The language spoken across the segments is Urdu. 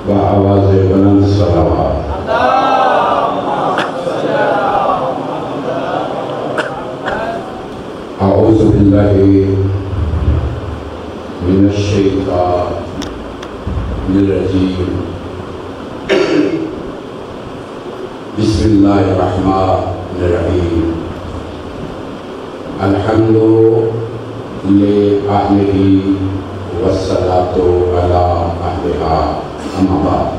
بآواز بلند صلوات۔ اعوذ باللہ من الشیطان الرجیم، بسم اللہ الرحمن الرحیم، الحمد لأہلہ والصلاة علی اہلہا، اما بعد،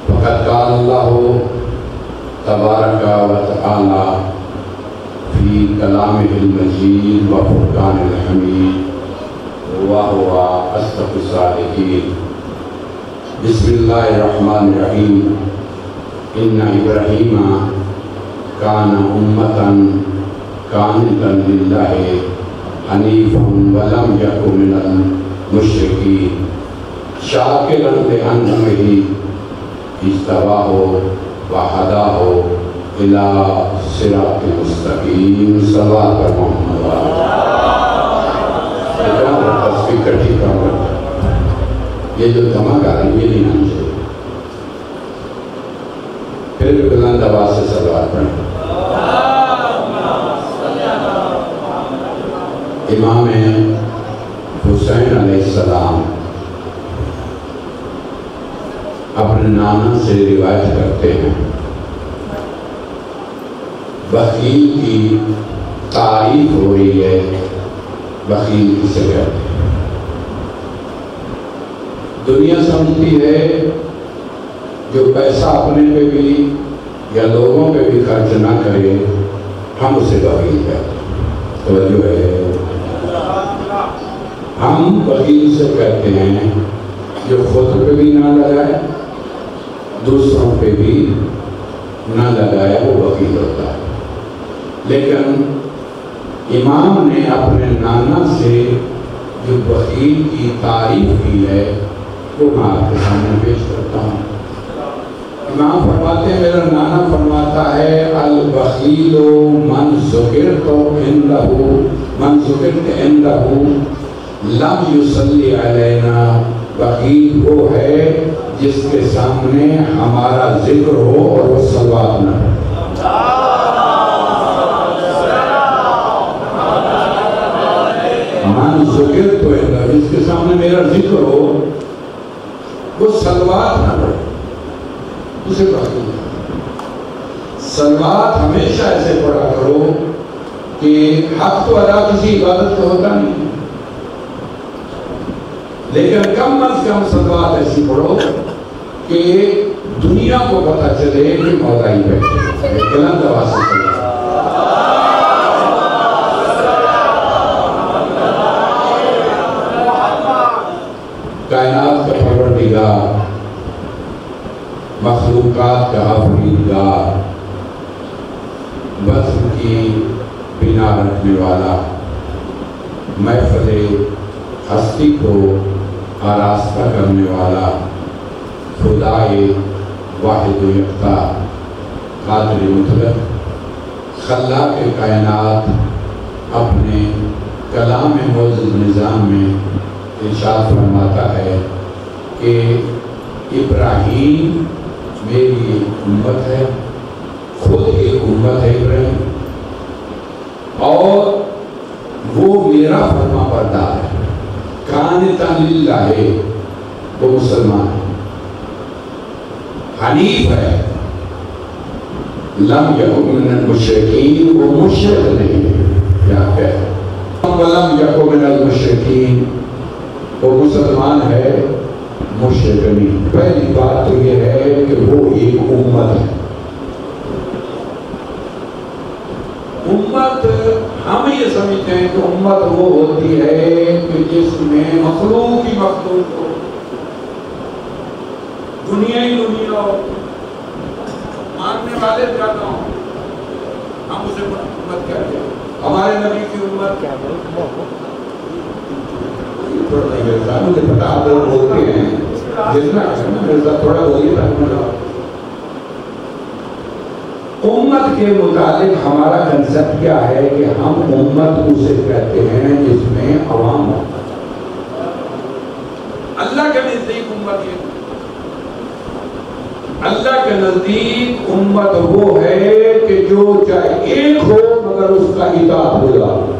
فقد قال اللہ تبارک و تعالی فی کلامہ المجید و فرقان الحمید وہو اصدق الصادقین۔ بسم اللہ الرحمن الرحیم، ان ابراہیم کان امتا قانتا للہ حنیفا ولم یک من المشرکین شاکرا لانعمہ اجتباہ وہداہ الى صراط مستقیم۔ صلوات پر محمد تصویر کٹھی کام کرتا ہے، یہ جو دھمک آ رہی ہے یہ نہیں آنا چاہیے۔ پھر بلند آواز سے صلوات پڑھیں۔ امام حسین علیہ السلام اپنے نانا سے روایت کرتے ہیں، بخیل کی تعریف ہو رہی ہے، بخیل کسے کہتے ہیں؟ دنیا سمجھتی ہے جو پیسہ اپنے پہ بھی یا لوگوں پہ بھی خرچ نہ کرے ہم اسے بخیل کہتے ہیں۔ توجہ ہے، ہم بخیل سے کہتے ہیں جو خود پہ بھی نہ لگائے دوسروں پہ بھی نہ لگائے وہ بخیل ہوتا ہے۔ لیکن امام نے اپنے نانا سے جو بخیل کی تعریف کی ہے وہ میں آپ کے سامنے پیش کرتا ہوں۔ امام فرماتے ہیں، میرا نانا فرماتا ہے البخیل من ذکرت عندہ لم یصلی علینا، بخیل وہ ہے جس کے سامنے ہمارا ذکر ہو اور وہ صلوات نہ ہو۔ من ذکرت عندہ، جس کے سامنے میرا ذکر ہو وہ صلوات نہ ہو، اسے بخیل۔ صلوات ہمیشہ ایسے پڑھا کرو کہ حق تو ادا کسی عبادت کا ہوتا نہیں، لیکن کم از کم صلوات ایسی پڑھو کہ دنیا کو پتہ چلے کہ مولا ہی بیٹھے۔ بلند آواز سے صلوات۔ کائنات کا پروردگار، مخلوقات کا آفریدگار، وطن کی بنا رکھنے والا، محفل ہستی کو آراستہ کرنے والا، خدائے واحد و یکتا، قادر مطلق، خلاق کائنات، اپنے کلام معزز نظام میں ارشاد فرماتا ہے کہ ابراہیم میری امت ہے، خود ایک امت ہے ابراہیم، اور وہ میرا فرما بردار ہے، قانتا للہ، وہ مسلمان ہے، حنیف ہے، لم یکن من المشرکین، وہ مشرک نہیں ہے، کیا ہے، ولم یکن من المشرکین، وہ مسلمان ہے، مشرک نہیں۔ پہلی بات تو یہ ہے کہ وہ ایک امت ہے۔ امت ہم یہ سمجھتے ہیں کہ امت وہ ہوتی ہے کہ جس میں مخلوق ہی مخلوق ہو، دنیا ہی دنیا ہو، ماننے والے زیادہ ہوں، ہم اسے امت کہتے ہیں۔ ہمارے نبی کی امت کیا ہے؟ مجھے پتا آپ لوگ بولتے ہیں جتنا مرزا تھوڑا بولیے تھا۔ امت کے متعلق ہمارا کنسپٹ کیا ہے کہ ہم امت اسے کہتے ہیں جس میں عوام ہو۔ اللہ کے نزدیک امت یہ، اللہ کے نزدیک امت وہ ہے کہ جو چاہے ایک ہو مگر اس کا اطاعت گزار ہو۔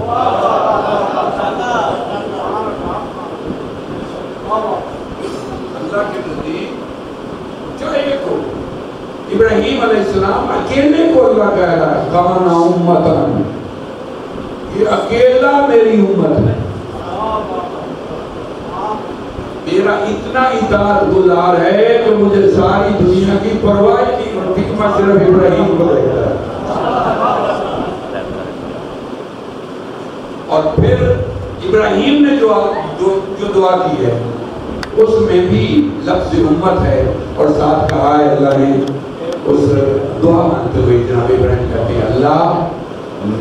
اللہ کے نزدیک چاہے ایک ہو۔ ابراہیم علیہ السلام اکیلے کو اللہ کہہ رہا ہے کانا امتن، یہ اکیلا میری امت ہے، میرا اتنا اطاعت گزار ہے کہ مجھے ساری دنیا کی پرواہ نہیں ہوتی، میں صرف ابراہیم کو دیکھتا ہے۔ اور پھر ابراہیم نے جو دعا کی ہے اس میں بھی لفظ امت ہے، اور ساتھ کہا ہے اللہ نے اس دعا مانتے ہوئے جناب ابراہیم کہتے ہیں اللہ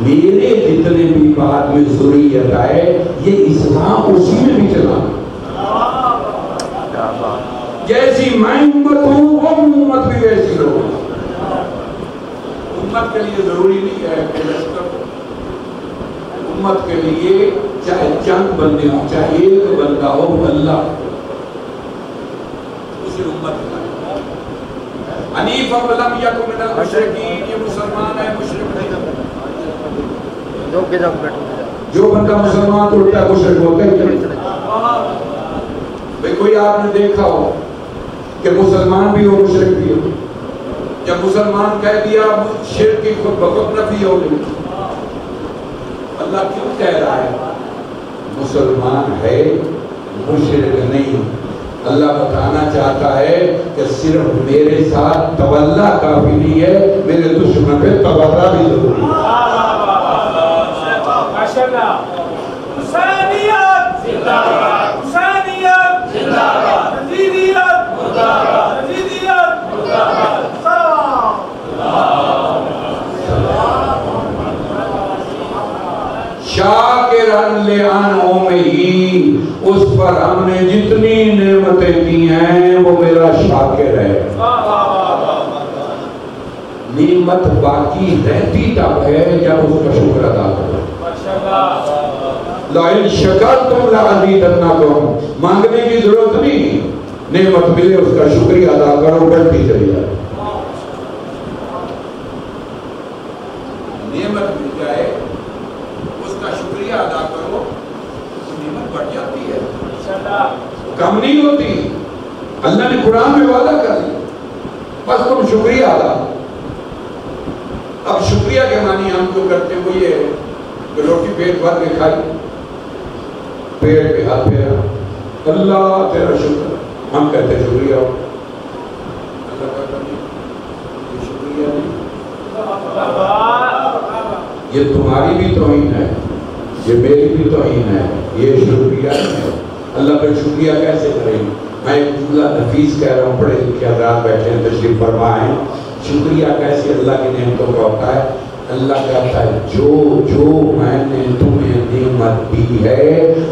میرے جتنے بھی بعد میں ذریت آئے یہ اسلام اسی میں بھی چلا، جیسی میں امت ہوں وہ امت بھی ویسی لوگ۔ امت کے لیے ضروری نہیں ہے کہ لشکر ہو، امت کے لیے چاہے چند بندے ہوں چاہے ایک بندہ ہو، اللہ اسی امت کا حنیفا ولم یکن من المشرکین، یہ مسلمان ہے مشرک نہیں۔ جو بندہ مسلمان تو الٹا مشرک ہوتا ہے بھئی کوئی آپ نے دیکھا ہو کہ مسلمان بھی ہو مشرک بھی ہو، جب مسلمان کہہ دیا شرک کی خود بخود نفی ہو گئی۔ اللہ کیوں کہہ رہا ہے مسلمان ہے مشرک نہیں؟ اللہ بتانا چاہتا ہے کہ صرف میرے ساتھ تولا کافی نہیں ہے، میرے دشمن پہ تولا بھی ضروری ہے۔ حسینیت زندہ باد، حسینیت زندہ باد، یزیدیت مردہ باد، یزیدیت مردہ باد، شاکرن لانعمہ، اس پر ہم نے جتنی نعمتیں دی ہیں وہ میرا شاکر ہے۔ نعمت باقی رہتی تب ہے جب اس کا شکر ادا کرو۔ لَإِن شَكَرْتُمْ لَأَزِيدَنَّكُمْ، مانگنے کی ضرورت نہیں، نعمت ملے اس کا شکریہ ادا کرو، بڑھتی چلی جائے۔ نعمت مل جائے اس کا شکریہ ادا کرو، نعمت بڑھ جاتی ہے، کم نہیں ہوتی۔ اللہ نے قرآن میں وعدہ کر دیا بس تم شکریہ ادا۔ اب شکریہ کے معنی ہم جو کرتے ہیں وہ یہ ہے کہ روٹی پیٹ بھر کے کھائی، پیٹ پہ ہاتھ پھیرا، اللہ تیرا شکر، ہم کہتے ہیں شکریہ ہو، اللہ کہتا نہیں یہ شکریہ نہیں، یہ تمہاری بھی توہین ہے، یہ میری بھی توہین ہے، یہ شکریہ نہیں ہے۔ اللہ پر شکریہ کیسے کریں؟ میں ایک جملہ نفیس کہہ رہا ہوں، پڑھے لکھے حضرات بیٹھے ہیں تشریف فرمائیں، شکریہ کیسے اللہ کی نعمتوں کا ہوتا ہے؟ اللہ کہتا ہے جو میں نے تمہیں نعمت دی ہے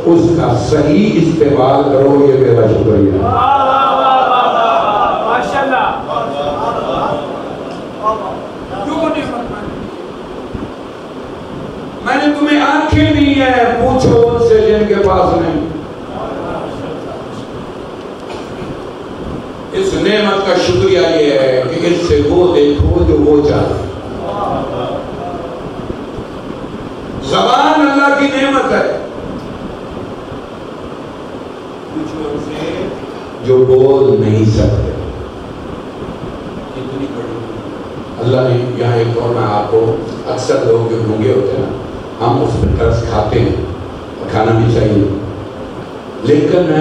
اس کا صحیح استعمال کرو، یہ میرا شکریہ ہے۔ میں نے تمہیں آنکھیں دی ہیں، پوچھو ان سے جن کے پاس نہیں۔ اس نعمت کا شکریہ یہ ہے کہ اس سے وہ دیکھو جو وہ چاہتے۔ زبان اللہ کی نعمت ہے، پوچھو ان سے جو بول نہیں سکتے۔ اتنی بڑی اللہ نے یہاں ایک اور میں آپ کو، اکثر لوگ جو بھوکے ہوتے ہیں ہم اس پہ ترس کھاتے ہیں، کھانا بھی چاہیے، لیکن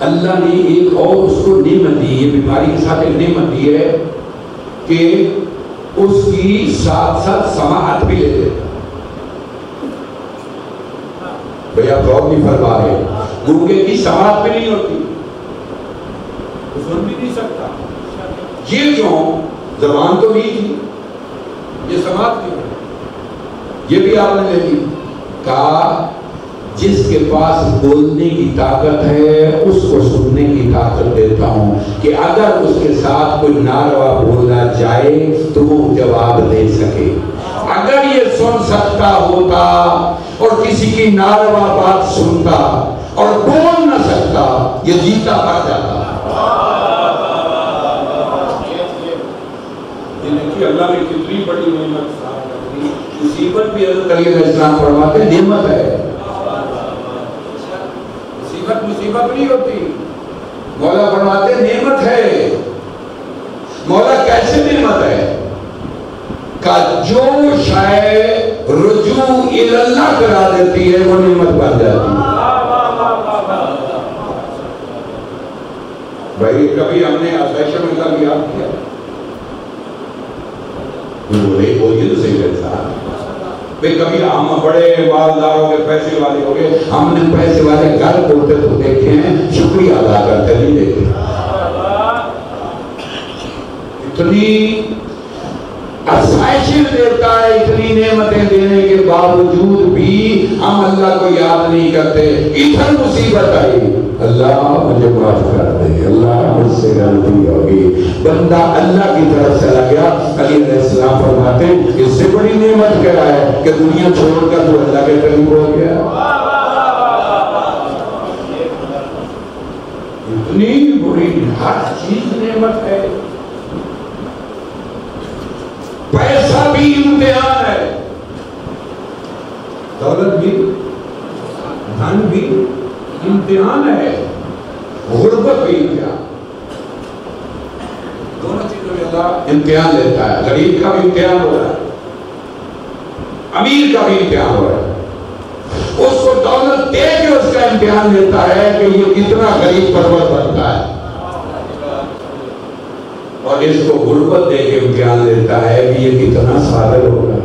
اللہ نے ایک اور اس کو نعمت دی، یہ بیماری کے ساتھ ایک نعمت دی ہے کہ اس کی ساتھ ساتھ سماعت بھی لے لیتا۔ بھئی آپ غور نہیں فرما رہے، گونگے کی سماعت بھی نہیں ہوتی، سن بھی نہیں سکتا، یہ جو زبان تو نہیں تھی، یہ سماعت نہیں ہوتی، یہ بھی آپ نے لے لی۔ کہا جس کے پاس بولنے کی طاقت ہے اس کو سننے کی طاقت دیتا ہوں کہ اگر اس کے ساتھ کوئی ناروا بولا جائے تو وہ جواب دے سکے۔ اگر یہ سن سکتا ہوتا اور کسی کی ناروا بات سنتا اور بول نہ سکتا، یہ جیتا مر جاتا۔ اللہ نے کتنی بڑی نعمت دی، مصیبت بھی حضرت علی علیہ السلام فرماتے نعمت ہے۔ مصیبت نہیں ہوتی، مولا فرماتے نعمت ہے۔ مولا کیسے نعمت ہے؟ کہ جو شاید رجوع اللہ کرا دیتی ہے وہ نعمت بن جاتی ہے۔ بھائی کبھی ہم نے آسائشوں میں کبھی یاد کیا، بولے کوئی تو صحیح رہتا بھائی کبھی ہم بڑے مالدار ہو گئے، پیسے والے ہو گئے، ہم نے پیسے والے گھر بولتے تو دیکھے ہیں، شکریہ ادا کرتے نہیں دیکھے۔ اتنی آسائشیں دیتا ہے، اتنی نعمتیں دینے کے باوجود بھی ہم اللہ کو یاد نہیں کرتے۔ ادھر مصیبت آئی، اللہ مجھے معاف کر دے، اللہ مجھ سے غلطی ہوگی، بندہ اللہ کی طرف چلا گیا۔ علی علیہ السلام فرماتے ہیں اس سے بڑی نعمت کیا ہے کہ دنیا چھوڑ کر تو اللہ کے قریب ہو گیا۔ اتنی بڑی ہر چیز نعمت ہے۔ پیسہ بھی امتحان ہے، دولت بھی، دھن بھی امتحان ہے، غربت بھی امتحان، دونوں چیزوں میں اللہ امتحان لیتا ہے۔ غریب کا بھی امتحان ہو رہا ہے، امیر کا بھی امتحان ہو رہا ہے۔ اس کو دولت دے کے اس کا امتحان لیتا ہے کہ یہ کتنا غریب پرور بنتا ہے، اور اس کو غربت دے کے امتحان لیتا ہے کہ یہ کتنا صابر ہوگا۔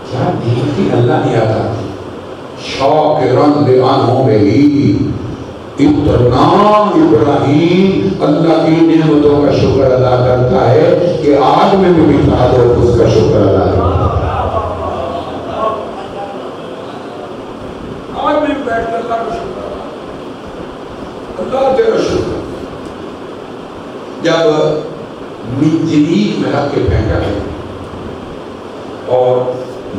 کیا دیکھتی اللہ نہیں آتا، شوق رنگ آنکھوں میں ہی اتنا ابراہیم اللہ کی نعمتوں کا شکر ادا کرتا ہے کہ آج میں بھی بٹھا دو اس کا شکر ادا کرتا ہے۔ آج میں بیٹھ کر اللہ کا شکر، اللہ تیرا شکر۔ جب جدید میں رکھ کے پھینکا ہے اور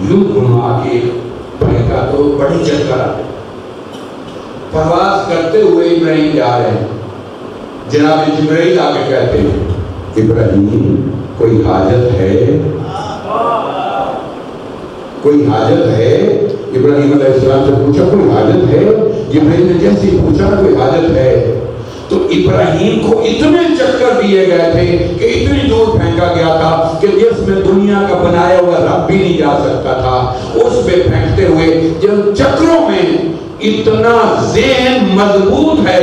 یوں گھما کے پھینکا تو بڑی چکر آتے، پرواز کرتے ہوئے ابراہیم جا رہے ہیں، جناب جبرائیل آ کے کہتے ہیں ابراہیم کوئی حاجت ہے، کوئی حاجت ہے؟ ابراہیم علیہ السلام سے پوچھا کوئی حاجت ہے؟ جبرائیل نے جیسے پوچھا کوئی حاجت ہے تو ابراہیم کو اتنے چکر دیے گئے تھے کہ اتنی دور پھینکا گیا تھا کہ جس میں دنیا کا بنایا ہوا رب بھی نہیں جا سکتا تھا، اس پہ پھینکتے ہوئے جن چکروں میں اتنا ذہن مضبوط ہے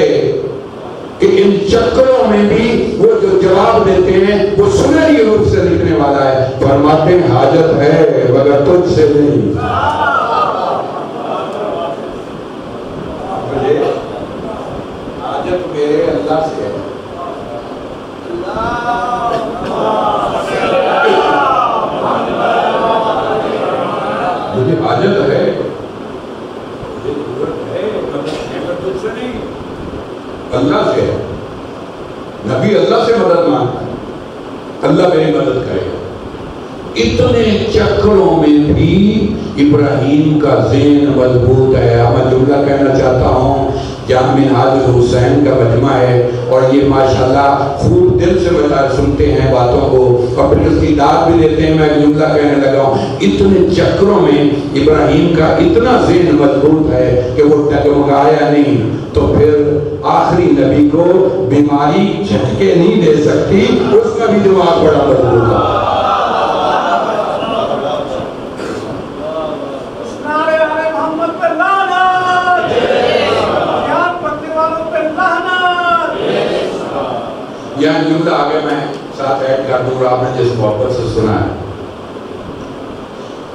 کہ ان چکروں میں بھی وہ جو جواب دیتے ہیں وہ سنہری روپ سے لکھنے والا ہے، فرماتے ہیں حاجت ہے مگر تجھ سے نہیں، حاجت میرے اللہ سے ہے۔ مجھے حاجت ہے، مجھے ضرورت ہے، مگر تجھ سے نہیں، اللہ سے ہے۔ نبی اللہ سے مدد مانگتا ہے، اللہ میری مدد کرے گا۔ اتنے چکروں میں بھی ابراہیم کا ذہن مضبوط ہے۔ میں جملہ کہنا چاہتا ہوں، جامع منہاج الحسین کا مجمع ہے اور یہ ماشاءاللہ خوب دل سے سنتے ہیں باتوں کو اور پھر اس کی داد بھی دیتے ہیں۔ میں جملہ کہنے لگا ہوں، اتنے چکروں میں ابراہیم کا اتنا ذہن مضبوط ہے کہ وہ ڈگمگایا نہیں، تو پھر آخری نبی کو بیماری جھٹکے نہیں دے سکتی، اس کا بھی دماغ بڑا مضبوط ہے۔ یہاں جملہ آگے میں ساتھ ایڈ کر دوں، آپ نے جس محبت سے سنا ہے۔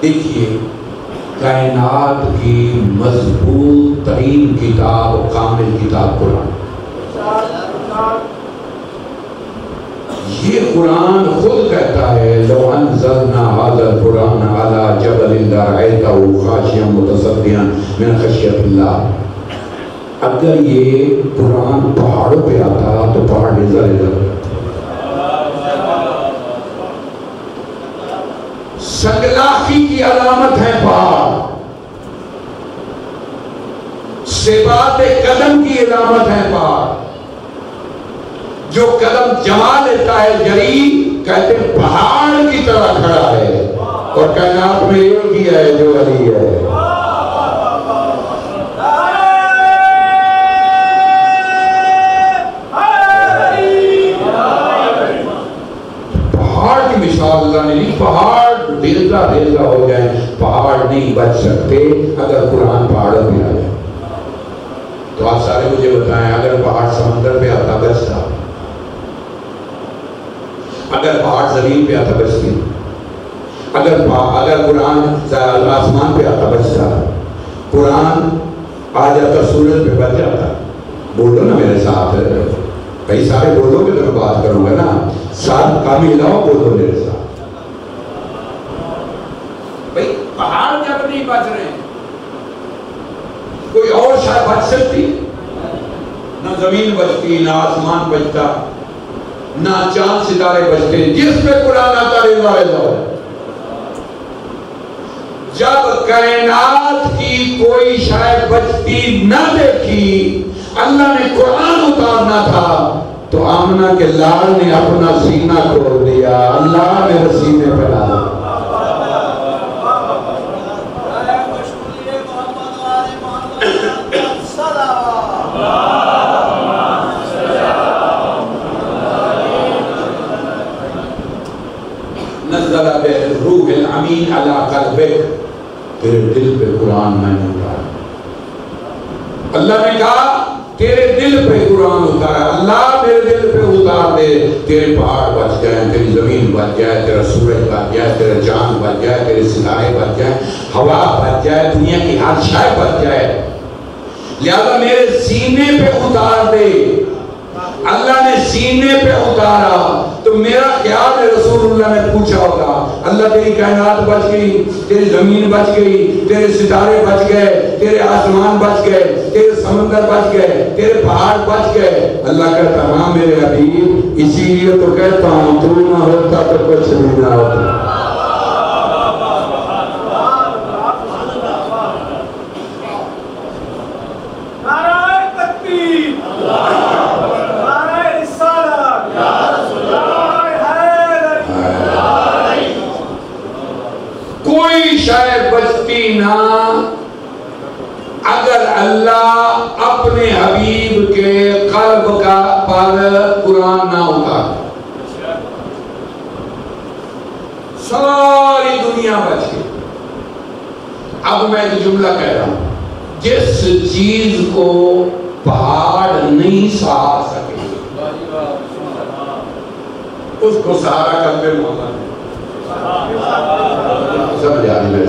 دیکھیے کائنات کی مضبوط ترین کتاب، کامل کتاب قرآن، یہ قرآن خود کہتا ہے لو انزلنا هذا القرآن على جبل لرأيته خاشعا متصدعا من خشیۃ اللہ، اگر یہ قرآن پہاڑوں پہ آتا تو پہاڑ نظر سنگلاخی کی علامت ہے پہاڑ، ثبات قدم کی علامت ہے پہاڑ. جو قدم جما لیتا ہے جری کہتے ہیں پہاڑ کی طرح کھڑا ہے. اور کائنات میں ایک ہی ہے جو علی ہے. پہاڑ کی مثال اللہ نے لی. پہاڑ ریزہ ریزہ ہو جائیں, پہاڑ نہیں بچ سکتے اگر قرآن پہاڑوں پہ آ جائے. تو آپ سارے مجھے بتائیں, اگر پہاڑ سمندر پہ آتا بچتا, اگر پہاڑ زمین پہ آتا بچتی, اگر قرآن آسمان پہ آتا بچتا, قرآن آ جاتا سورج پہ بچ جاتا. بولو نا میرے ساتھ بھائی, سارے بولو کہ تو میں بات کروں گا نا, ساتھ کامی لاؤ, بولو میرے ساتھ. بھائی پہاڑ جب نہیں بچ رہے ہیں, کوئی اور شاید بچ سکتی؟ نہ زمین بچتی, نہ آسمان بچتا, نہ چاند ستارے بچتے. جس پہ قرآن آتا ریزہ ریزہ ہو. جب کائنات کی کوئی شاید بچتی نہ دیکھی, اللہ نے قرآن اتارنا تھا تو آمنہ کے لال نے اپنا سینہ کھول دیا. اللہ میرے سینے پہ ڈالا. نزل بالروح الامین علی قلبک, تیرے دل پہ قرآن میں نے اتارا. اللہ نے کہا تیرے دل پہ قرآن اتارا. اللہ میرے دل پہ اتار دے, تیرے پہاڑ بچ جائیں, تیری زمین بچ جائے, تیرا سورج بچ جائے, تیرا چاند بچ جائے, تیرے ستارے بچ جائیں, ہوا بچ جائے, دنیا کی ہر شے بچ جائے. لہذا میرے سینے پہ اتار دے. اللہ نے سینے پہ اتارا تو میرا خیال ہے رسول اللہ نے پوچھا ہوگا, اللہ تیری کائنات بچ گئی, تیری زمین بچ گئی, تیرے ستارے بچ گئے, تیرے آسمان بچ گئے, تیرے سمندر بچ گئے, تیرے پہاڑ بچ گئے. اللہ کہتا ہاں میرے حبیب, اسی لیے تو کہتا ہوں تو نہ ہوتا تو کچھ بھی نہ ہوتا. کوئی شاید بچتی نہ اگر اللہ اپنے حبیب کے قلب کا پر قرآن نہ اتار. ساری دنیا بچ گئی. اب میں ایک جملہ کہہ رہا ہوں, جس چیز کو پہاڑ نہیں سہار سکے اس کو سہارا قلب محمد. سمجھ آ رہی ہے؟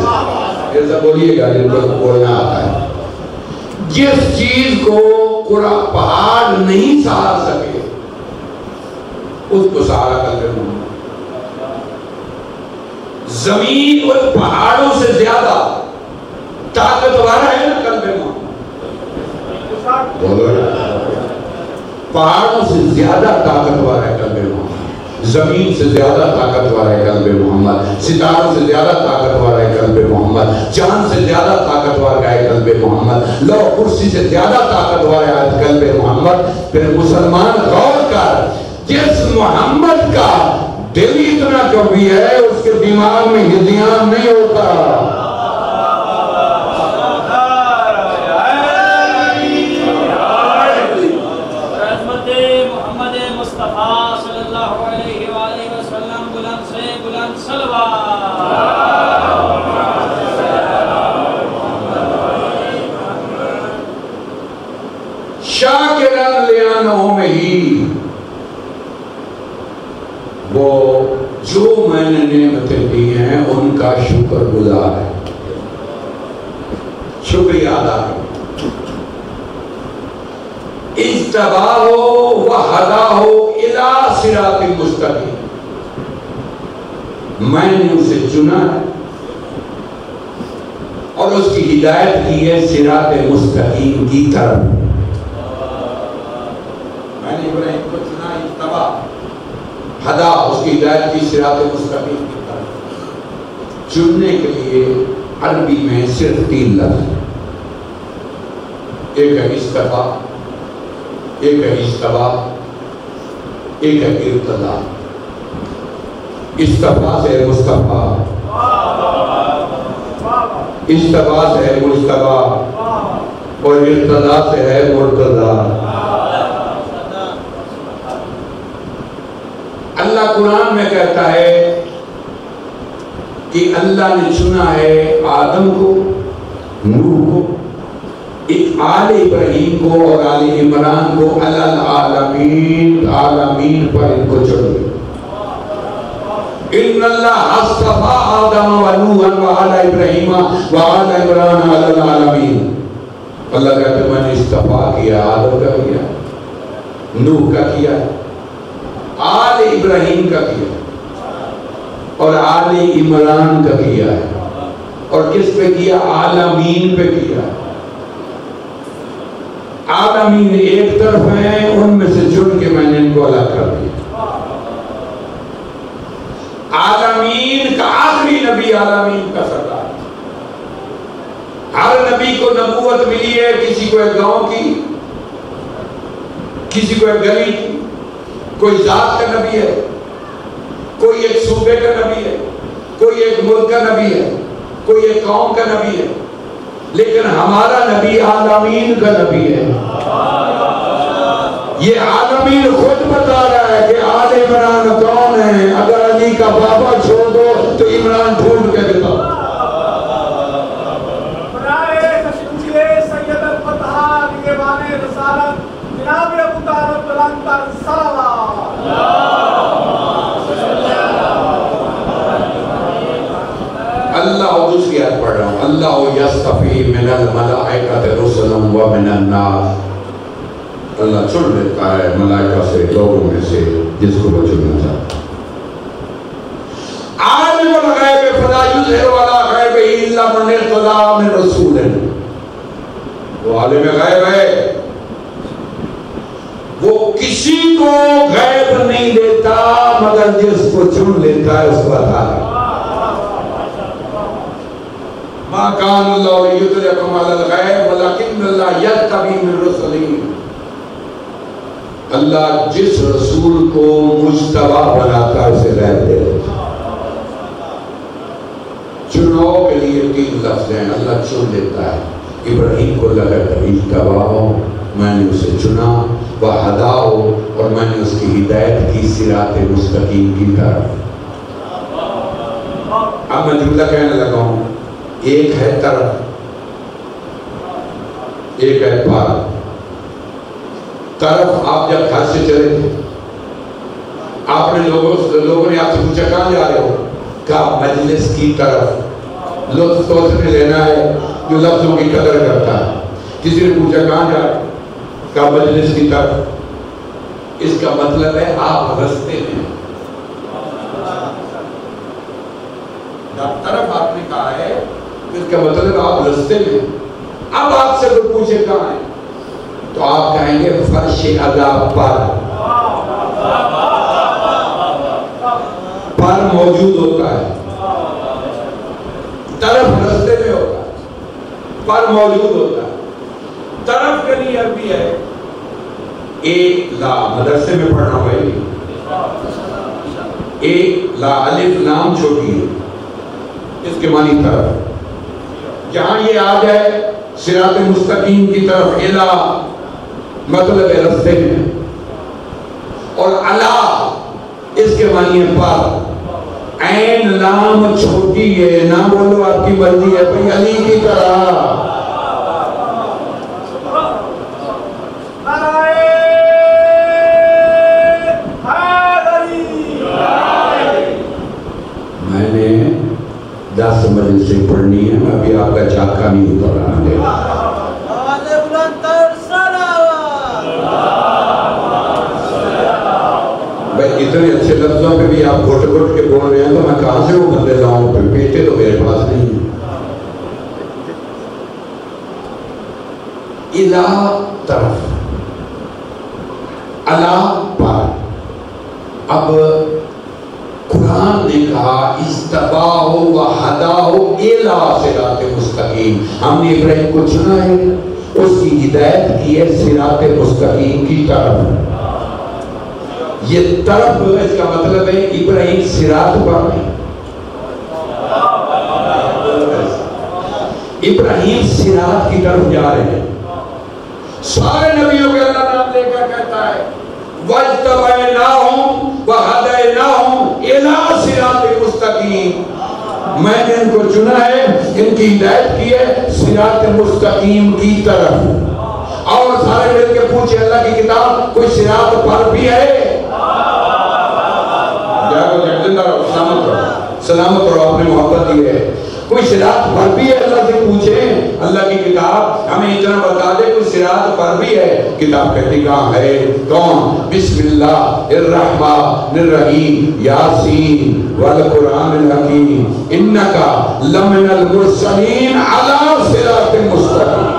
ایسا بولیے گا جن کو بولنا آتا ہے. جس چیز کو پہاڑ نہیں سہار سکے اس کو سہارا قلب محمد. زمین اور پہاڑوں سے زیادہ طاقتور ہے نا قلب محمد. بولو, پہاڑوں سے زیادہ طاقتور ہے قلب محمد, زمین سے زیادہ طاقتور ہے قلب محمد, ستاروں سے زیادہ طاقتور ہے قلب محمد, چاند سے زیادہ طاقتور ہے قلب محمد, لوح کرسی سے زیادہ طاقتور ہے قلب محمد. پھر مسلمان غور کر, جس محمد کا دل اتنا قوی ہے اس کے دماغ میں ہذیان نہیں ہوتا. شاکرن لانہم ہی, وہ جو میں نے نعمتیں دی ہیں ان کا شکر گزار ہے, شکریہ ادا کریں. اجتباہ وہداہ الی صراط مستقیم, میں نے اسے چنا ہے اور اس کی ہدایت کی ہے صراط مستقیم کی طرف. میں نے ابراہیم کو چنا, اجتبا, ہدا, اس کی ہدایت کی صراط مستقیم کی طرف. چننے کے لیے عربی میں صرف 3 لفظ. ایک ہے استفا، ایک ہے استوا، ایک ہے ارتضا۔ استفا سے ہے مصطفیٰ، استوا سے ہے مجتبیٰ، اور ارتضا سے ہے مرتضیٰ۔ اللہ قرآن میں کہتا ہے کہ اللہ نے چنا ہے آدم کو، نوح کو، ایک آل ابراہیم کو اور آل عمران کو، العالمین عالمین پر ان کو چن لیا۔ ان اللہ اصطفیٰ آدم و نوحا و آل ابراہیم و آل عمران علی العالمین۔ اللہ کہتے ہیں میں نے استفاء کیا، آدم کا کیا، نوح کا کیا، آل ابراہیم کا کیا اور آل عمران کا کیا ہے، اور کس پہ کیا؟ عالمین پہ کیا۔ عالمین ایک طرف ہیں، ان میں سے چن کے میں نے ان کو الگ کر دیا۔ عالمین کا آخری نبی عالمین کا سردار۔ ہر نبی کو نبوت ملی ہے، کسی کو ایک گاؤں کی، کسی کو ایک گلی کی، کوئی ذات کا نبی ہے، کوئی ایک صوبے کا نبی ہے، کوئی ایک ملک کا نبی ہے، کوئی ایک قوم کا نبی ہے، لیکن ہمارا نبی عالمین کا نبی ہے۔ یہ عالمین خود بتا رہا ہے کہ آل عمران کون ہے، اگر علی کا بابا چھوڑ دو تو عمران ڈھونڈ کے دکھاؤ۔ سید الفتح دیوان رسالت جناب ابو طالب بلندر صلوات۔ اللہ دوسری آیت پڑھ رہا ہوں، اللہ یصطفی من الملائکۃ رسلا و من الناس۔ اللہ چن لیتا ہے ملائکہ سے، لوگوں میں سے جس کو وہ چننا چاہتا ہے۔ عالم الغیب فلا یظہر علی غیبہ الا من ارتضی من رسول۔ وہ عالم غیب ہے، وہ کسی کو غیب نہیں دیتا مگر جس کو چن لیتا ہے اس کو عطا ہے۔ ما کان اللہ لیطلعکم علی الغیب ولکن اللہ یجتبی من رسلہ۔ اللہ جس رسول کو مجتبی بناتا ہے اسے غیب دے دیتا۔ چناؤ کے لیے تین لفظ ہیں، اللہ چن لیتا ہے۔ ابراہیم کو اللہ کہتا ہے اجتباہ، میں نے اسے چنا، وہداہ، اور میں نے اس کی ہدایت کی صراط مستقیم کی طرف۔ اب میں جملہ کہنے لگا ہوں، ایک ہے طرف، ایک ہے پار۔ طرف آپ جب گھر سے چلے تھے، آپ نے لوگوں نے آپ سے پوچھا کہاں جا رہے ہو؟ کہا مجلس کی طرف، لطف تو اس نے لینا ہے جو لفظوں کی قدر کرتا ہے۔ کسی نے پوچھا کہاں جا رہے؟ کہا مجلس کی طرف۔ اس کا مطلب ہے آپ رستے میں، طرف آپ نے کہا ہے، اس کا مطلب آپ رستے میں۔ اب آپ سے کوئی پوچھے کہاں ہے تو آپ کہیں گے فرش عذاب پر موجود ہوتا ہے۔ طرف رستے میں ہوتا ہے، پر موجود ہوتا ہے۔ طرف کے لیے عربی ہے ایک لا، مدرسے میں پڑھنا بھائی، ایک لا، الف لام چھوٹی ہے، اس کے معنی طرف۔ جہاں یہ آ جائے صراط مستقیم کی طرف، الا مطلب ہے رستے میں، اور علا اس کے معنی ہے پر۔ عین لام چھوٹی ہے، نہ بولو آپ کی مرضی ہے بھئی علی کی طرح۔ میں نے 10 مجلسیں پڑھنی ہے، میں ابھی آپ کا چاکہ نہیں اتر رہا ہے۔ بھائی اتنے اچھے لفظوں پہ بھی آپ گھٹ گھٹ کے بول رہے ہیں تو میں کہاں سے وہ بندے لاؤں؟ پھر بیٹے تو میرے پاس نہیں ہیں۔ الا طرف، الا پر۔ اب قرآن نے کہا استباہ و ہداہ الی صراط مستقیم۔ ہم نے ابراہیم کو چنا ہے، اس کی ہدایت کی ہے صراط مستقیم کی طرف. یہ طرف اس کا مطلب ہے ابراہیم صراط پر نہیں. ابراہیم صراط کی طرف جا رہے ہیں. سارے نبیوں کے اللہ نام لے کر کہتا ہے وَاجْتَبَيْنَاهُمْ وَهَدَيْنَاهُمْ إِلَىٰ صِرَاطٍ مُسْتَقِيمٍ. میں نے ان کو چنا ہے, ان کی ہدایت کی ہے صراط مستقیم کی طرف. اور سارے مل کے پوچھے اللہ کی کتاب کوئی صراط پر بھی ہے؟ سلامت رہو, آپ نے محبت دی ہے. کوئی صراط پر بھی ہے؟ اللہ سے پوچھیں اللہ کی کتاب ہمیں اتنا بتا دے کوئی صراط پر بھی ہے. کتاب کہتی کہاں ہے؟ کون؟ بسم اللہ الرحمن الرحیم یاسین والقرآن الحکیم انکا لمن المرسلین علی صراط مستقیم.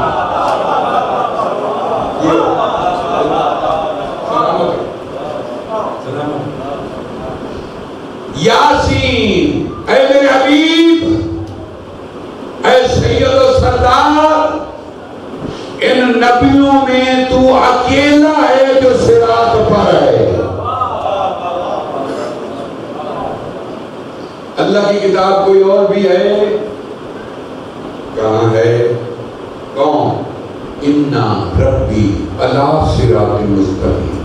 یاسین اے میرے حبیب, اے سید و سردار, ان نبیوں میں تو اکیلا ہے جو صراط پر ہے. اللہ کی کتاب کوئی اور بھی ہے؟ کہاں ہے؟ کون؟ اِنَّا رَبِّي عَلَىٰ صِرَاطٍ مُسْتَقِيمٍ.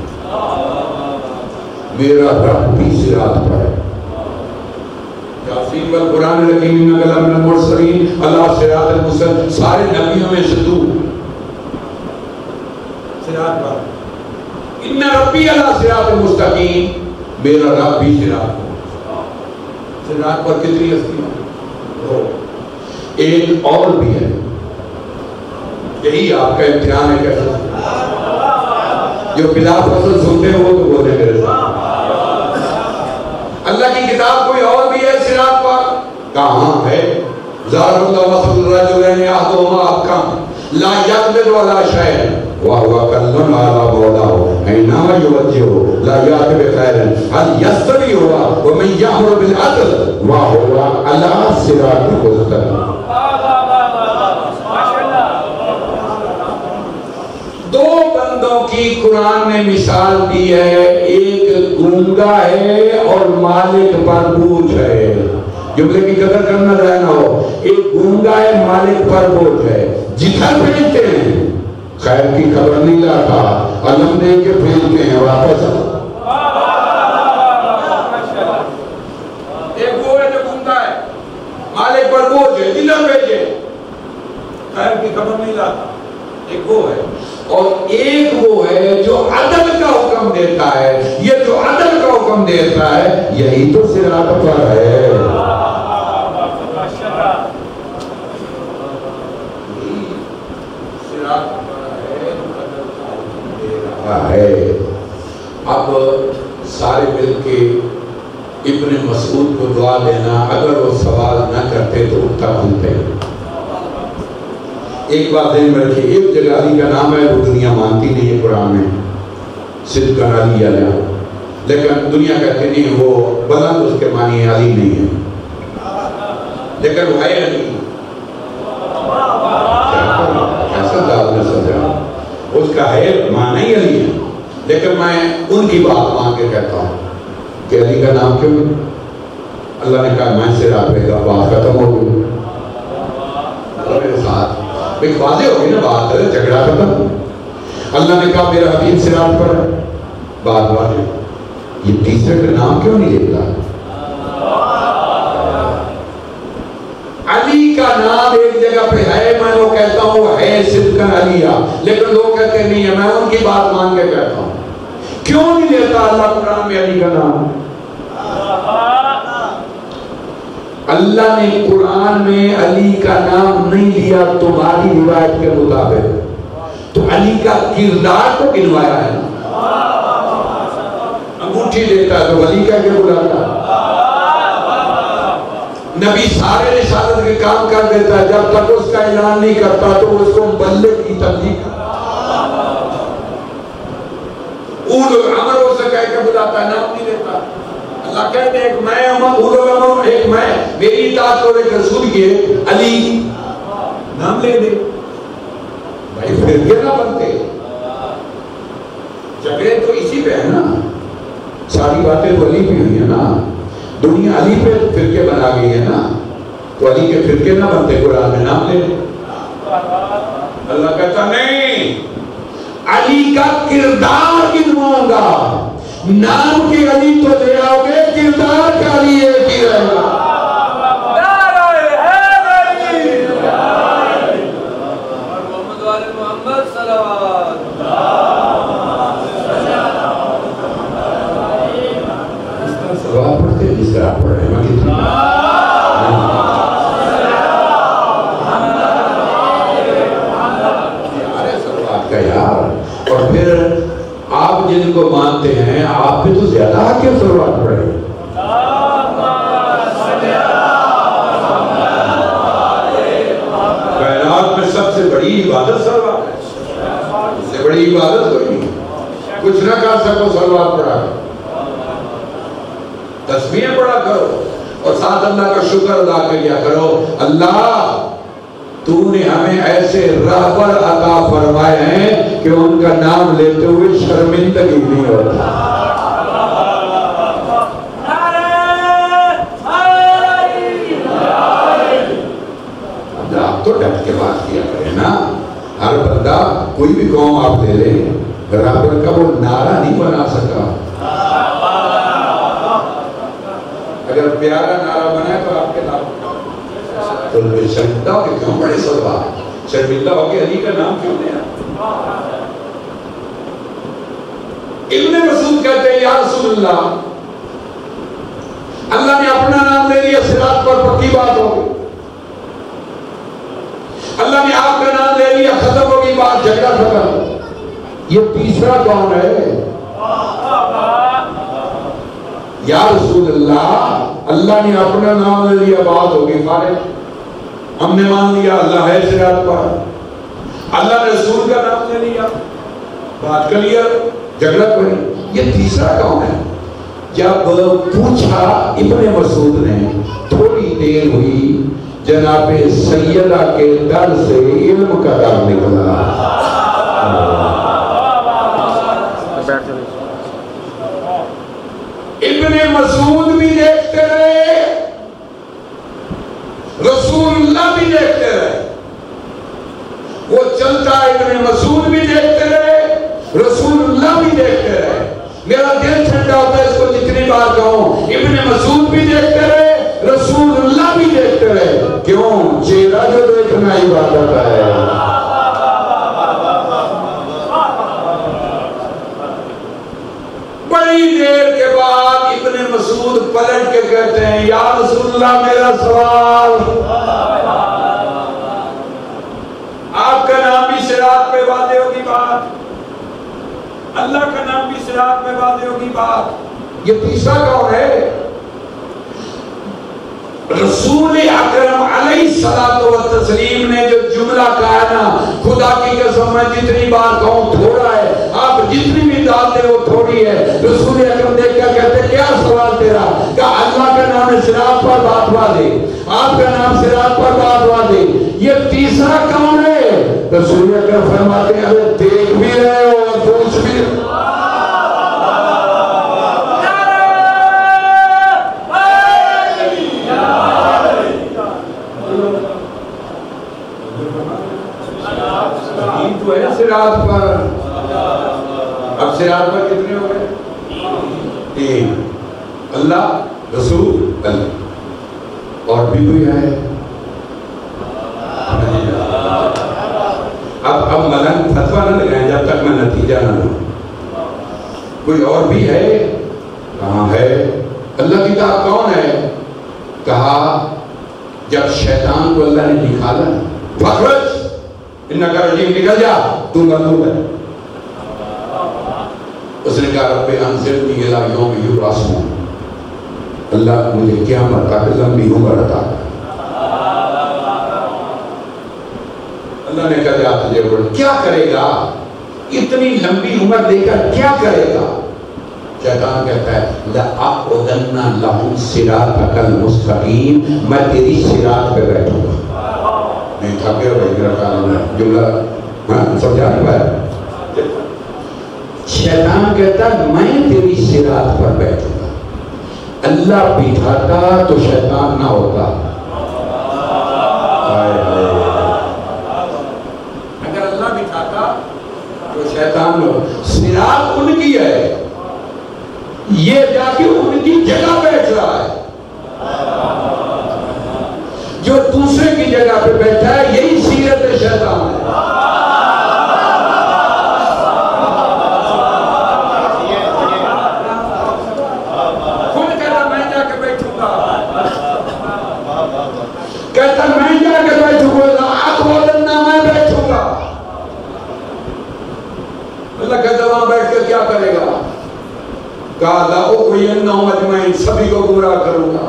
میرا رب بھی صراط پر ہے. یاسین والقرآن الحکیم انک لمن المرسلین علی صراط المستقیم. سارے نبیوں میں سے تو صراط پر. ان ربی علی صراط المستقیم, میرا رب بھی صراط پر. صراط پر کتنی ہستی؟ ایک اور بھی ہے. یہی آپ کا امتحان ہے. کیسا جو بلا فصل سنتے ہیں وہ تو بولے میرے ساتھ. اللہ کی کتاب کوئی اور بھی ہے صراط پر؟ کہاں ہے؟ ظاہر اللہ وصل الرجلین احدہما ابکم لا یقدر ولا شیء وهو کل علی مولاه اینما یوجهه لا یأتی بخیر هل یستوی هو ومن یأمر بالعدل وهو علی صراط مستقیم. دو بندوں کی قرآن نے مثال دی ہے. ایک گونگا ہے اور مالک پر بوجھ ہے. جملے کی قدر کرنا رہنا ہو. ایک گونگا ہے, مالک پر بوجھ ہے. جدھر بھیجتے ہیں خیر کی خبر نہیں لاتا, علم دے کے بھیجتے ہیں واپس. ایک وہ ہے جو گونگا ہے, مالک پر بوجھ ہے, جدھر بھیجے خیر کی خبر نہیں لاتا. ایک وہ ہے. اور ایک وہ ہے جو عدل کا حکم دیتا ہے. یہ جو عدل کا حکم دیتا ہے یہی تو صراط پر ہے. صراط پر ہے, عدل کا حکم دے رہا ہے. اب سارے مل کے ابن مسعود کو دعا دینا, اگر وہ سوال نہ کرتے تو اٹھا بنتے. ایک بات ذہن میں رکھیے, ایک جگہ علی کا نام ہے وہ دنیا مانتی نہیں ہے قرآن میں, صدق علی علیہ, لیکن دنیا کہتے نہیں وہ بلند اس کے معنی علی نہیں ہے, لیکن وہ ہے علی. کیسا داد میں سجا, اس کا ہے معنی ہی علی ہے, لیکن میں ان کی بات مان کے کہتا ہوں کہ علی کا نام کیوں؟ اللہ نے کہا میں صراط پہ گا, بات ختم ہو گئی. میرے ساتھ ایک واضح ہوگی نا بات, جھگڑا ختم. اللہ نے کہا میرا حبیب صراط پر ہے, بات واضح. یہ تیسرے کا نام کیوں نہیں لیتا؟ علی کا نام ایک جگہ پہ ہے, میں وہ کہتا ہوں ہے صدقاً علیہ, لیکن لوگ کہتے نہیں ہے, میں ان کی بات مان کے کہتا ہوں. کیوں نہیں لیتا اللہ قرآن میں علی کا نام؟ اللہ نے قرآن میں علی کا نام نہیں لیا تمہاری روایت کے مطابق, تو علی کا کردار کو گنوایا ہے. انگوٹھی لیتا تو علی کا کیا بلاتا؟ نبی سارے رسالت کے کام کر دیتا ہے, جب تک اس کا اعلان نہیں کرتا تو اس کو مبلغ کی تبلیغ کرتا. اولو الامر اسے کہہ کے بلاتا ہے, نام نہیں لیتا. اللہ کہتے ہیں ایک میں اولو الامر, ایک میں, میری اطاعت کرو, ایک رسول یہ علی نام لے دے. بھائی فرقے نہ بنتے، جھگڑے تو اسی پہ ہے نا، ساری باتیں تو علی پہ ہوئی ہیں نا، دنیا علی پہ فرقے بنا گئی ہے نا، تو علی کے فرقے نہ بنتے، قرآن میں نام لے لیں۔ اللہ کہتا نہیں، علی کا کردار گنواؤں گا، نام کے علی تو لے آؤ گے، کردار کا علی ایک ہی رہے گا۔ سوال پڑھتے جس طرح پڑھ رہے ہیں کتنی سوال کا یار، اور پھر آپ جن کو مانتے ہیں آپ پہ تو زیادہ آکے سوال پڑھے۔ کائنات میں سب سے بڑی عبادت سلوات ہے، اس سے بڑی عبادت کوئی نہیں، کچھ نہ کر سکو سلوات پڑھا کرو، تسبیح پڑھا کرو، اور ساتھ اللہ کا شکر ادا کیا کرو۔ اللہ تو نے ہمیں ایسے رہبر عطا فرمائے ہیں کہ ان کا نام لیتے ہوئے شرمندگی نہیں ہوتا۔ آپ تو ڈٹ کے بات کیا کریں نا، ہر بندہ کوئی بھی قوم آپ لے لیں، رہبر کا وہ نعرہ نہیں بنا سکا۔ اگر پیارا نعرہ بنا تو آپ کے نام تو شرمندہ ہو کے کیوں بڑے سلوات، شرمندہ ہو کے علی کا نام کیوں لیا؟ ابن مسعود کہتے ہیں یا رسول اللہ، اللہ نے اپنا نام لے لیا، صراط پر پکی بات ہو گئی، اللہ نے آپ کا نام لے لیا، ختم ہو گئی بات، جھگڑا ختم۔ یہ تیسرا کون ہے؟ یا رسول اللہ نے اپنا نام لے لیا، بات ہوگی فارغ، ہم نے مان لیا اللہ ہے صراط پر، اللہ نے رسول کا نام لے لیا، بات کلیئر، جھگڑا کوئی۔ یہ تیسرا کون ہے؟ جب پوچھا ابن مسعود نے، تھوڑی دیر ہوئی، جناب سیدہ کے در سے علم کا در نکلا۔ ابن مسعود بھی دیکھتے رہے، رسول اللہ بھی دیکھتے رہے، وہ چلتا ابن مسعود بھی دیکھتے رہے، رسول اللہ بھی دیکھتے رہے۔ میرا دل ٹھنڈا ہوتا ہے اس کو جتنی بار کہوں، ابن مسعود بھی دیکھتے رہے، رسول اللہ بھی دیکھتے رہے۔ کیوں؟ چہرہ جو دیکھنا عبادت ہے۔ بڑی دیر کے بعد ابن مسعود پلٹ کے کہتے ہیں یا رسول اللہ میرا سوال، آپ کا نام بھی صراط پہ واضح ہوگی بات، اللہ کا نام بھی صراط پہ واضح ہوگی بات۔ یہ تیسرا کون ہے؟ رسول اکرم علیہ الصلوۃ والتسلیم نے جو جملہ کہا نا، خدا کی قسم میں جتنی بار کہوں تھوڑا ہے، آپ جتنی بھی ڈالتے وہ تھوڑی ہے۔ رسول اکرم دیکھ کر کہتے کیا سوال تیرا؟ کہ اللہ کا نام صراط پر بات واضح، آپ کا نام صراط پر بات واضح۔ یہ تیسرا کون ہے؟ رسول اکرم فرماتے ہیں اگر دیکھ بھی رہے ہو اور پوچھ بھی رہے ہو۔ تو ہے صراط پر، اب صراط پر کتنے ہو گئے؟ تین، اللہ، رسول، اللہ، اور بھی کوئی ہے؟ اب ملنگ فتویٰ نہ لگائیں جب تک میں نتیجہ نہ لوں۔ کوئی اور بھی ہے؟ کہاں ہے؟ اللہ کی کتاب کون ہے؟ کہا جب شیطان کو اللہ نے نکالا، فخرج انکا رجیم، نکل جا تو مطلوب ہے، اس نے کہا رب انظرنی الی یوم یبعثون، اللہ مجھے قیامت تک لمبی عمر عطا کر۔ اللہ نے کہا تجھے کیا کرے گا، اتنی لمبی عمر دے کر کیا کرے گا؟ شیطان کہتا ہے لَأَقْعُدَنَّ لَهُمْ صِرَاطَكَ الْمُسْتَقِيمَ، میں تیری صراط پہ بیٹھوں گا۔ نہیں تھا کہ بھائی میرا کام ہے، جملہ سمجھا نہیں پایا؟ شیطان کہتا میں تیری صراط پر بیٹھوں گا، اللہ بٹھاتا تو شیطان نہ ہوتا۔ اگر اللہ بٹھاتا تو شیطان نہ ہوتا۔ صراط ان کی ہے، یہ جا کے ان کی جگہ بیٹھ رہا ہے۔ جو دوسرے کی جگہ پہ بیٹھا ہے یہی سیرت شیطان ہے۔ خود کہتا میں جا کے بیٹھوں گا، کہتا میں جا کے بیٹھوں گا، آپ بولنا میں بیٹھوں گا۔ اللہ کہتا وہاں بیٹھ کے کیا کرے گا؟ کہا لَأُغْوِيَنَّهُمْ أَجْمَعِينَ، سبھی کو گمراہ کروں گا،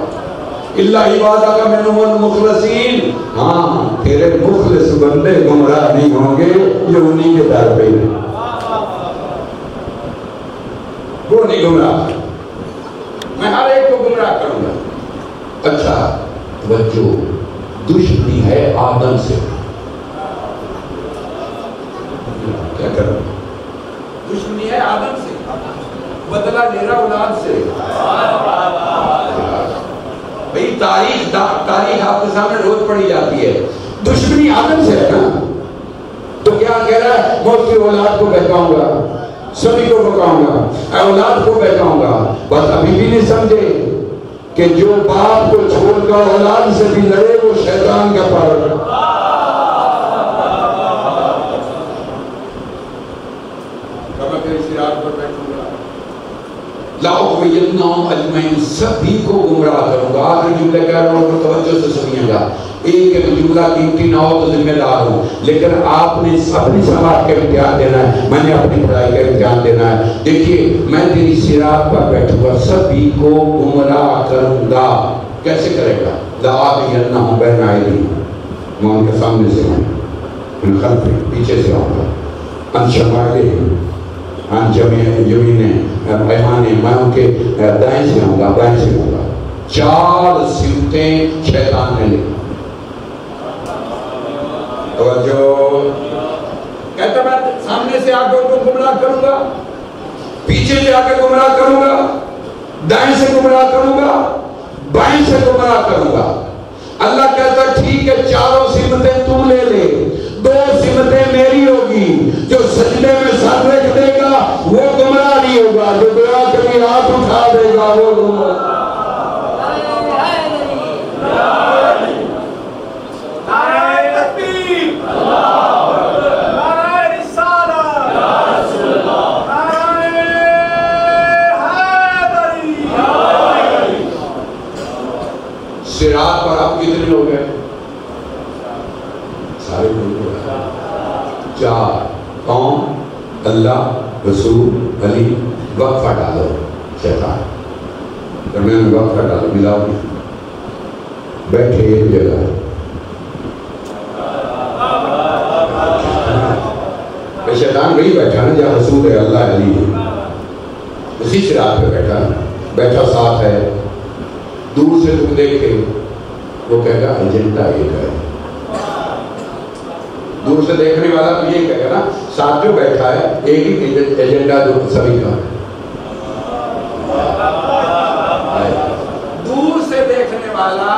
اللہ عبادہ کا منہم المخلصین، ہاں تیرے مخلص بندے گمراہ نہیں ہوں گے، یہ انہی کے در پہ ہیں، وہ نہیں گمراہ، میں ہر ایک کو گمراہ کروں گا۔ اچھا توجہ، دشمنی ہے آدم سے، کیا کروں؟ دشمنی ہے آدم سے، بدلہ لے رہا اولاد سے۔ بھئی تاریخ آپ کے سامنے روز پڑھی جاتی ہے، دشمنی آدم سے ہے نا، تو کیا کہہ رہا ہے؟ میں اس کی اولاد کو بہکاؤں گا، سبھی کو بہکاؤں گا، اولاد کو بہکاؤں گا۔ بس ابھی بھی نہیں سمجھے کہ جو باپ کو چھوڑ کر اولاد سے بھی لڑے وہ شیطان کا پارٹ ہے۔ لَأُغْوِيَنَّهُمْ أَجْمَعِينَ، سبھی کو گمراہ کروں گا۔ آخری جملے کہہ رہا ہوں، توجہ سے سنیے گا، ایک جملہ قیمتی نہ ہو تو ذمہ دار ہوں، لیکن آپ نے اپنی سماعت کا امتحان دینا ہے، میں نے اپنی پڑھائی کا امتحان دینا ہے۔ دیکھیے میں تیری صراط پر بیٹھوں گا، سبھی کو گمراہ کروں گا۔ کیسے کرے گا؟ لَأُغْوِيَنَّهُمْ بَيْنَ أَيْدِيهِمْ، میں ان کے سامنے سے ہوں، ان خلف پیچھے سے آؤں گا، عن شمائلِهِمْ، عن یمین ایمانے، میں ان کے دائیں سے ہوں گا، بائیں سے ہوں گا۔ 4 سمتیں شیطان نے لکھا۔ توجہ، کہتا میں سامنے سے آگے کو گمراہ کروں گا، پیچھے سے آگے گمراہ کروں گا، دائیں سے گمراہ کروں گا، بائیں سے گمراہ کروں گا۔ اللہ کہتا ٹھیک ہے، 4 سمتیں تو لے لے، 2 سمتیں میری ہوگی، جو سجدے میں سر رکھ دے گا وہ گمراہ نہیں ہوگا، جو دعا کبھی ہاتھ اٹھا دے گا وہ گمراہ۔ صراط پر آپ کتنے لوگ ہیں؟ سارے لوگ ہیں۔ 4 کون؟ اللہ، رسول، علی۔ وقفہ ڈالو شیطان، درمیان میں وقفہ ڈالو، ملاؤ بیٹھے ایک جگہ۔ شیطان وہی بیٹھا نا جہاں رسول ہے، اللہ، علی ہے، اسی صراط پہ بیٹھا ساتھ ہے۔ دور سے تم دیکھے وہ کہے گا ایجنڈا ایک ہے، دور سے دیکھنے والا تو یہ کہے گا نا، ساتھ جو بیٹھا ہے ایک ہی ایجنڈا جو سبھی کا ہے۔ دور سے دیکھنے والا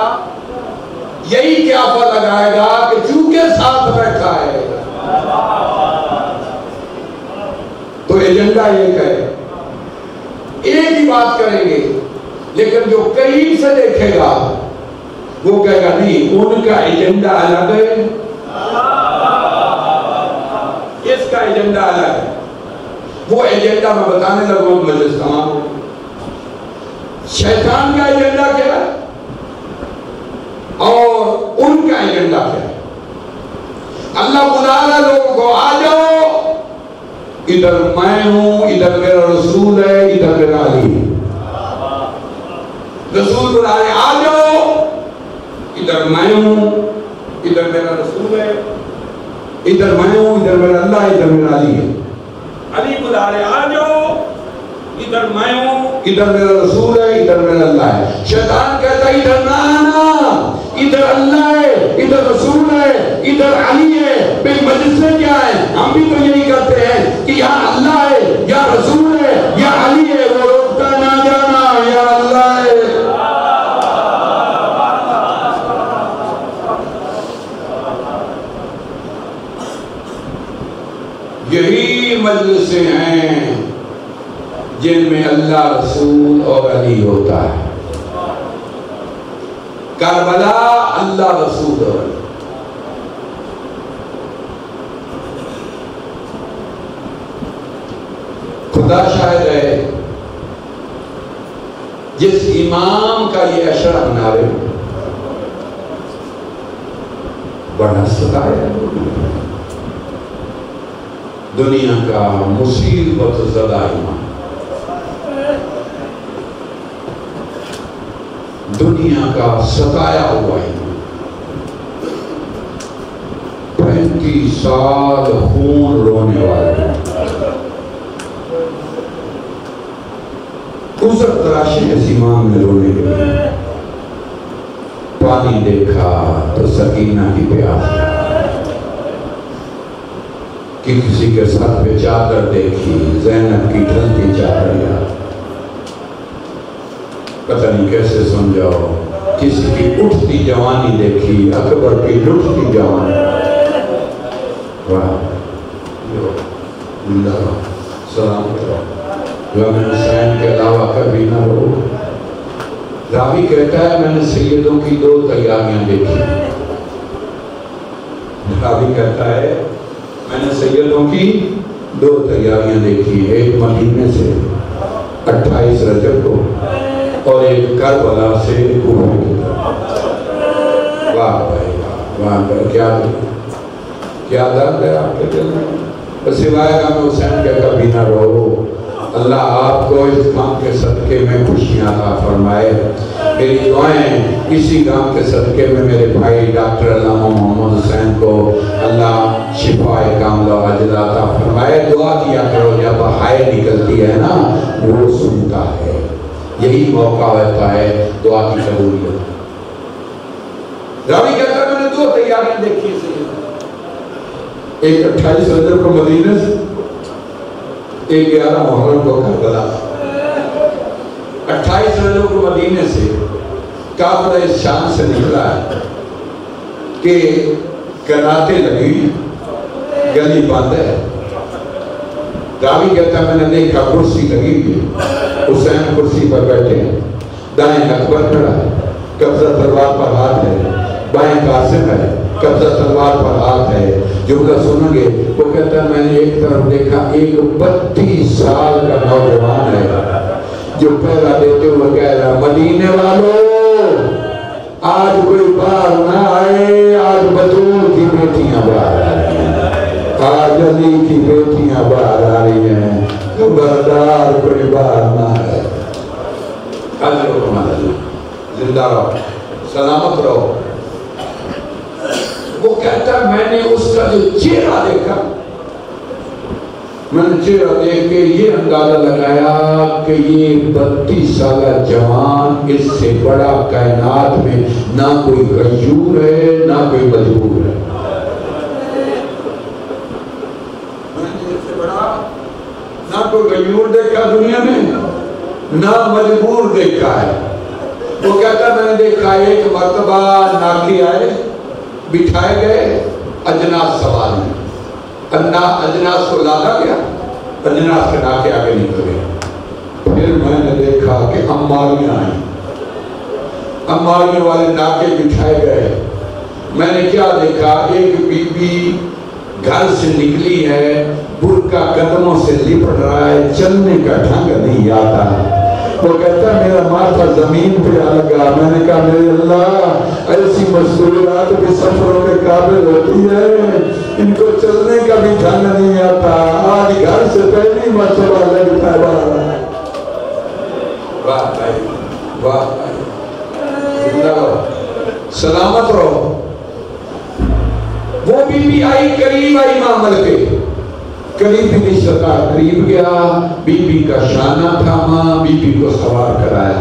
یہی قیافہ لگائے گا کہ چونکہ ساتھ بیٹھا ہے تو ایجنڈا ایک ہے، ایک ہی بات کریں گے۔ لیکن جو قریب سے دیکھے گا وہ کہے گا نہیں، ان کا ایجنڈا الگ ہے، اس کا ایجنڈا الگ ہے۔ وہ ایجنڈا میں بتانے لگوں مجلس تمام ہو۔ شیطان کا ایجنڈا کیا ہے اور ان کا ایجنڈا کیا ہے؟ اللہ بلا رہا لوگوں کو، آ جاؤ، ادھر میں ہوں، ادھر میرا رسول ہے، ادھر میرا علی ہے۔ رسول بلا رہے آ جاؤ، ادھر میں ہوں، ادھر میرا رسول ہے، ادھر میں ہوں، ادھر میرا اللہ، ادھر میرا علی ہے۔ علی بلا رہے آ جاؤ، ادھر میں ہوں، ادھر میرا رسول ہے، ادھر میرا اللہ ہے۔ شیطان کہتا ہے ادھر نہ آنا، ادھر اللہ ہے، ادھر رسول ہے، ادھر علی ہے۔ پھر مجلس میں کیا ہے؟ ہم بھی تو یہی کرتے ہیں کہ یا اللہ ہے یا رسول ہے یا علی ہے، وہ روکتا نہ جانا یا اللہ ہے۔ یہی مجلسیں ہیں جن میں اللہ رسول اور علی ہوتا ہے۔ کربلا اللہ رسول اور علی۔ خدا شاہد ہے جس امام کا یہ اشرف نعرے بڑا ستایا دنیا کا مصیبت زدہ امام، دنیا کا ستایا ہوا امام، 35 سال خون رونے والا، گزر تراشے اس امام نے رونے کے لیے۔ پانی دیکھا تو سکینہ کی پیاس، کہ کسی کے سر پہ چادر دیکھی زینب کی ڈھلتی چادر یاد، پتہ نہیں کیسے سمجھاؤ، کسی کی اٹھتی جوانی دیکھی اکبر کی لٹھتی جوانی۔ واہ اللہ سلام کرو، امام حسین کے علاوہ کبھی نہ رو۔ راوی کہتا ہے میں نے سیدوں کی 2 تیاریاں دیکھی، راوی کہتا ہے میں نے سیدوں کی 2 تیاریاں دیکھی، ایک مدینے سے 28 رجب کو اور ایک کربلا سے کوفہ کی طرف۔ واہ بھائی واہ بھائی، کیا درد ہے آپ کے دل میں۔ سوائے امام حسین کے کبھی نہ رو۔ اللہ آپ کو اس غم کے صدقے میں خوشیاں عطا فرمائے۔ میری دعائیں اسی غم کے صدقے میں میرے بھائی ڈاکٹر علامہ محمد حسین کو اللہ شفاء کاملہ و عاجلہ عطا فرمائے۔ دعا کیا کرو، جب ہائے نکلتی ہے نا وہ سنتا ہے، یہی موقع ہوتا ہے دعا کی قبولیت۔ راوی کہتا ہے میں نے 2 تیاریاں دیکھی سے، ایک 28 رجب کو مدینہ سے، ایک 11 محرم کو کربلا۔ 28 رجب کو مدینے سے قافلہ اس شام سے نکلا ہے کہ کناتے لگی، گلی بند ہے۔ راوی کہتا ہے میں نے دیکھا کرسی لگی ہوئی، حسین کرسی پر بیٹھے ہیں، دائیں اکبر کھڑا ہے، قبضہ تلوار پر ہاتھ ہے، بائیں قاسم ہے، قبضہ تلوار پر ہاتھ ہے۔ جملہ سنیں گے، وہ کہتا ہے میں نے ایک طرف دیکھا ایک 32 سال کا نوجوان ہے جو پہلا دیتے ہوئے کہہ رہا مدینے والوں آج کوئی باہر نہ آئے، آج بطول کی بیٹیاں باہر آ رہی ہیں، آج علی کی بیٹیاں باہر آ رہی ہیں، خبردار کوئی باہر نہ آئے۔ زندہ رہو، سلامت رہو۔ وہ کہتا ہے میں نے اس کا جو چہرہ دیکھا، میں نے چہرہ دیکھ کے یہ اندازہ لگایا کہ یہ 32 سالہ جوان اس سے بڑا کائنات میں نہ کوئی غیور ہے نہ کوئی مجبور ہے۔ میں نے اس سے بڑا نہ کوئی غیور دیکھا دنیا میں نہ مجبور دیکھا ہے۔ وہ کہتا ہے میں نے دیکھا ایک مرتبہ ناکی آئے، بٹھائے گئے، اجناس سوال میں، اجناس کو لادا گیا، اجناس کے ناکے آگے نکل گئے۔ پھر میں نے دیکھا کہ اماریاں آئیں، اماریوں والے ناکے بٹھائے گئے۔ میں نے کیا دیکھا، ایک بی بی گھر سے نکلی ہے، برقع قدموں سے لپٹ رہا ہے، چلنے کا ڈھنگ نہیں آتا۔ وہ کہتا ہے میرا ماتھا زمین پہ آ لگا۔ میں نے کہا میرے اللہ ایسی مستورات بھی سفروں کے قابل ہوتی ہے، ان کو چلنے کا بھی ڈھنگ نہیں آتا، آج گھر سے پہلی مرتبہ لگتا ہے۔ واہ بھائی واہ بھائی، زندہ رہو، سلامت رہو۔ وہ بی آئی، قریب آئی معامل کے، قریب بھی رشتہ قریب گیا، بی بی کا شانہ تھاما، بی بی کو سوار کرایا۔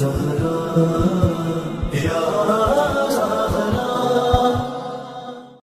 زہرا